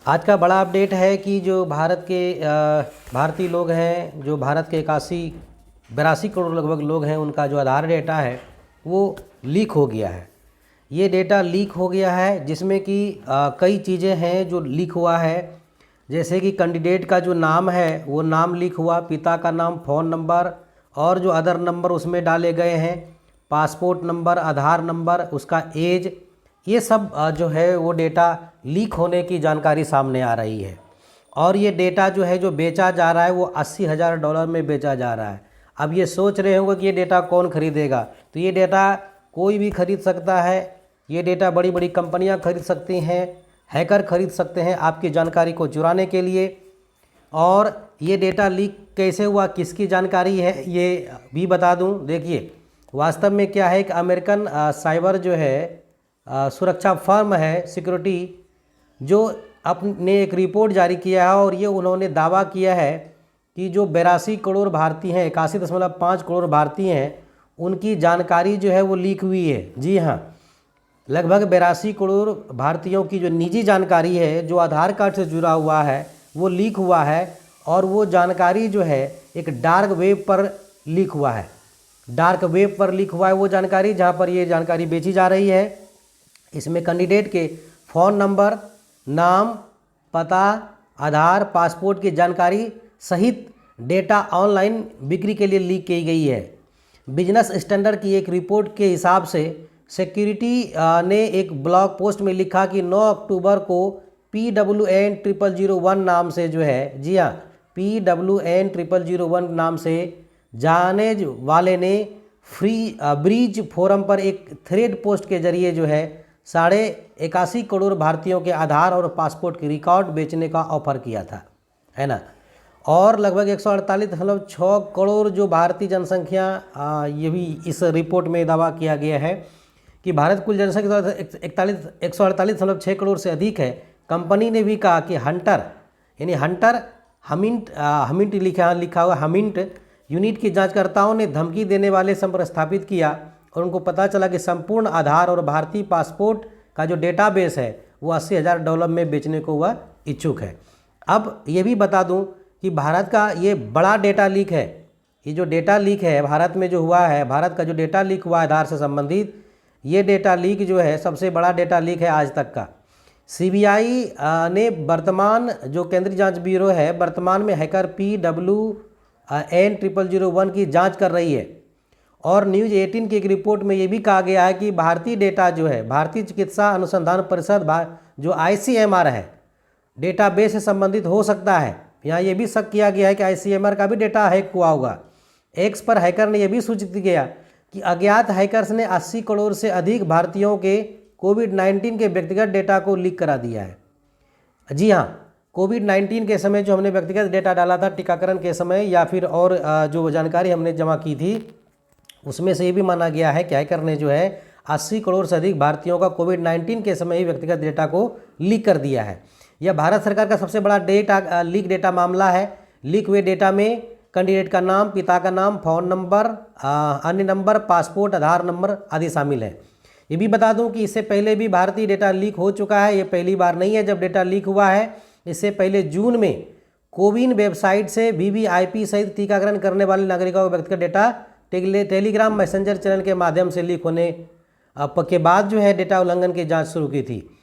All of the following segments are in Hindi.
आज का बड़ा अपडेट है कि जो भारतीय लोग हैं, जो भारत के 82 करोड़ लगभग लोग हैं, उनका जो आधार डेटा है वो लीक हो गया है। ये डेटा लीक हो गया है जिसमें कि कई चीज़ें हैं जो लीक हुआ है। जैसे कि कैंडिडेट का जो नाम है वो नाम लीक हुआ, पिता का नाम, फ़ोन नंबर और जो अदर नंबर उसमें डाले गए हैं, पासपोर्ट नंबर, आधार नंबर, उसका एज, ये सब जो है वो डेटा लीक होने की जानकारी सामने आ रही है। और ये डेटा जो है जो बेचा जा रहा है वो $80,000 में बेचा जा रहा है। अब ये सोच रहे होंगे कि ये डेटा कौन खरीदेगा, तो ये डेटा कोई भी खरीद सकता है। ये डेटा बड़ी बड़ी कंपनियां खरीद सकती हैं, हैकर खरीद सकते हैं आपकी जानकारी को चुराने के लिए। और ये डेटा लीक कैसे हुआ, किसकी जानकारी है, ये भी बता दूं। देखिए वास्तव में क्या है कि अमेरिकन साइबर जो है सुरक्षा फर्म है, सिक्योरिटी, जो अपने एक रिपोर्ट जारी किया है और ये उन्होंने दावा किया है कि जो 82 करोड़ भारतीय हैं, 81.5 करोड़ भारतीय हैं, उनकी जानकारी जो है वो लीक हुई है। जी हाँ, लगभग 82 करोड़ भारतीयों की जो निजी जानकारी है, जो आधार कार्ड से जुड़ा हुआ है, वो लीक हुआ है। और वो जानकारी जो है एक डार्क वेब पर लीक हुआ है। डार्क वेब पर लीक हुआ है वो जानकारी, जहाँ पर ये जानकारी बेची जा रही है। इसमें कैंडिडेट के फ़ोन नंबर, नाम, पता, आधार, पासपोर्ट की जानकारी सहित डेटा ऑनलाइन बिक्री के लिए लीक की गई है। बिजनेस स्टैंडर्ड की एक रिपोर्ट के हिसाब से सिक्योरिटी ने एक ब्लॉग पोस्ट में लिखा कि 9 अक्टूबर को PWN0001 नाम से जो है, जी हाँ, PWN0001 नाम से जाने वाले ने ब्रीज फोरम पर एक थ्रेड पोस्ट के जरिए जो है 81.5 करोड़ भारतीयों के आधार और पासपोर्ट के रिकॉर्ड बेचने का ऑफर किया था, है ना। और लगभग 148.6 करोड़ जो भारतीय जनसंख्या, ये भी इस रिपोर्ट में दावा किया गया है कि भारत कुल जनसंख्या 148.6 करोड़ से अधिक है। कंपनी ने भी कहा कि हंटर यानी हमिंट लिखा हुआ हमिंट यूनिट की जांचकर्ताओं ने धमकी देने वाले संपर्क स्थापित किया और उनको पता चला कि संपूर्ण आधार और भारतीय पासपोर्ट का जो डेटाबेस है वो $80,000 में बेचने को वह इच्छुक है। अब ये भी बता दूं कि भारत का ये बड़ा डेटा लीक है। ये जो डेटा लीक है भारत में जो हुआ है, भारत का जो डेटा लीक हुआ आधार से संबंधित, ये डेटा लीक जो है सबसे बड़ा डेटा लीक है आज तक का। CBI ने वर्तमान जो केंद्रीय जांच ब्यूरो है, वर्तमान में हैकर PWN0001 की जांच कर रही है। और न्यूज़ 18 की एक रिपोर्ट में ये भी कहा गया है कि भारतीय डेटा जो है, भारतीय चिकित्सा अनुसंधान परिषद जो ICMR है, डेटाबेस से संबंधित हो सकता है। यहाँ ये भी शक किया गया है कि ICMR का भी डेटा हैक हुआ होगा। एक्स पर हैकर ने यह भी सूचित किया कि अज्ञात हैकर्स ने 80 करोड़ से अधिक भारतीयों के कोविड-19 के व्यक्तिगत डेटा को लीक करा दिया है। जी हाँ, कोविड-19 के समय जो हमने व्यक्तिगत डेटा डाला था टीकाकरण के समय, या फिर और जो जानकारी हमने जमा की थी, उसमें से ये भी माना गया है कि हैकर ने जो है 80 करोड़ से अधिक भारतीयों का कोविड-19 के समय ही व्यक्तिगत डेटा को लीक कर दिया है। यह भारत सरकार का सबसे बड़ा लीक डेटा मामला है। लीक हुए डेटा में कैंडिडेट का नाम, पिता का नाम, फ़ोन नंबर, अन्य नंबर, पासपोर्ट, आधार नंबर आदि शामिल है। ये भी बता दूं कि इससे पहले भी भारतीय डेटा लीक हो चुका है। ये पहली बार नहीं है जब डेटा लीक हुआ है। इससे पहले जून में कोविन वेबसाइट से VVIP सहित टीकाकरण करने वाले नागरिकों का व्यक्तिगत डेटा टेलीग्राम मैसेंजर चैनल के माध्यम से लीक होने के बाद जो है डेटा उल्लंघन की जांच शुरू की थी।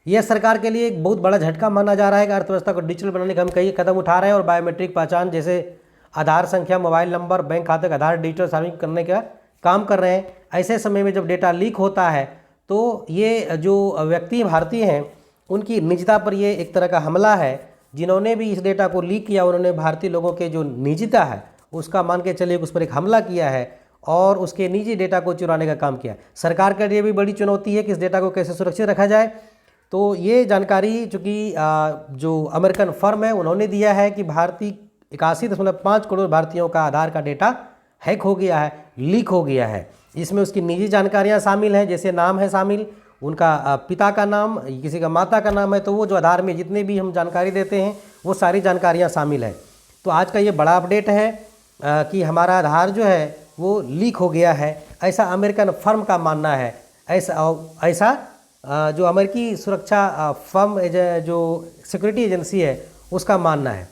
यह सरकार के लिए एक बहुत बड़ा झटका माना जा रहा है कि अर्थव्यवस्था को डिजिटल बनाने का हम कई कदम उठा रहे हैं और बायोमेट्रिक पहचान जैसे आधार संख्या, मोबाइल नंबर, बैंक खाते का आधार डिजिटल शामिल करने का काम कर रहे हैं। ऐसे समय में जब डेटा लीक होता है तो ये जो व्यक्ति भारतीय हैं उनकी निजता पर ये एक तरह का हमला है। जिन्होंने भी इस डेटा को लीक किया उन्होंने भारतीय लोगों के जो निजता है उसका मान के चलिए उस पर एक हमला किया है और उसके निजी डेटा को चुराने का काम किया। सरकार के लिए भी बड़ी चुनौती है कि इस डेटा को कैसे सुरक्षित रखा जाए। तो ये जानकारी चूँकि जो अमेरिकन फर्म है उन्होंने दिया है कि भारतीय 81.5 करोड़ भारतीयों का आधार का डेटा हैक हो गया है, लीक हो गया है। इसमें उसकी निजी जानकारियां शामिल हैं, जैसे नाम है शामिल, उनका पिता का नाम, किसी का माता का नाम है, तो वो जो आधार में जितने भी हम जानकारी देते हैं वो सारी जानकारियां शामिल है। तो आज का ये बड़ा अपडेट है कि हमारा आधार जो है वो लीक हो गया है, ऐसा अमेरिकन फर्म का मानना है। ऐसा जो अमेरिकी सुरक्षा फर्म जो सिक्योरिटी एजेंसी है उसका मानना है।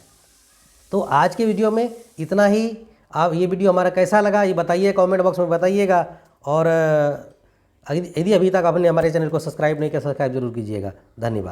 तो आज के वीडियो में इतना ही। आप ये वीडियो हमारा कैसा लगा ये बताइए, कमेंट बॉक्स में बताइएगा। और यदि अभी तक आपने हमारे चैनल को सब्सक्राइब नहीं किया, सब्सक्राइब जरूर कीजिएगा। धन्यवाद।